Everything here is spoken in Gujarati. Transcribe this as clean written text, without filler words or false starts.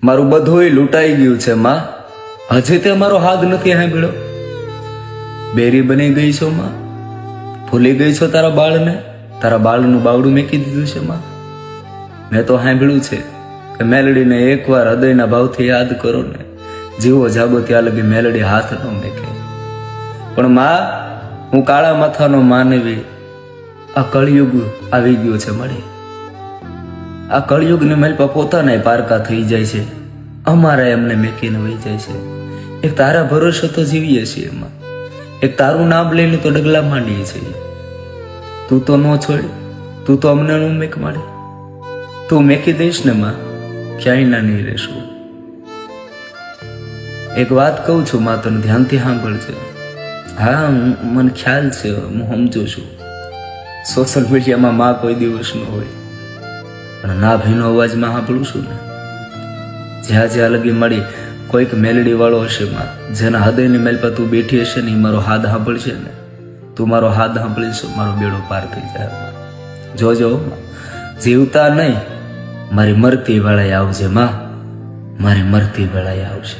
મારું બધું લૂંટાઈ ગયું છે માં, હજે તે મારો હાથ નથી સાંભળ્યો. બેરી બની ગઈ છો માં, ભૂલી ગઈ છો તારા બાળને, તારા બાળનું બાવડું મેકી દીધું છે માં. મેં તો સાંભળ્યું છે કે મેલડીને એકવાર હૃદયના ભાવથી યાદ કરો ને, જીવો જાગો ત્યાં લગી મેલડી હાથ ન મેકે. પણ માં, હું કાળા માથાનો માનવી, આ કળયુગ આવી ગયો છે મળી. આ કળયુગની મેલપા પોતાના પારકા થઈ જાય છે, અમારા એમને મેકીને વહી જાય છે. એક તારા ભરોસે તો જીવીએ છીએ એમાં, એક તારું નામ લઈને તો ડગલા માંડીએ છીએ. તું તો ન છોડ, તું તો અમને નું મેક માડે. તું મેકી દઈશ ને માં, ક્યાંય ના નહીં રહેશું. એક વાત કહું છું માં, તને ધ્યાનથી સાંભળજે. હા, મને ખ્યાલ છે, હું સમજુ છું. સોશિયલ મીડિયામાં માં કોઈ દિવસ ન હોય, પણ ના ભીનો અવાજમાં સાંભળું છું ને. જ્યાં જ્યાં લગી મળી કોઈક મેલડી વાળો હશે માં, જેના હૃદયની મેલ પર તું બેઠી હશે ને, એ મારો હાથ સાંભળશે ને, તું મારો હાથ સાંભળીશ, મારો બેડો પાર થઈ જાય. જોજો જીવતા નહીં, મારી મરતી વેળાએ આવજે માં, મારી મરતી વેળાએ આવશે.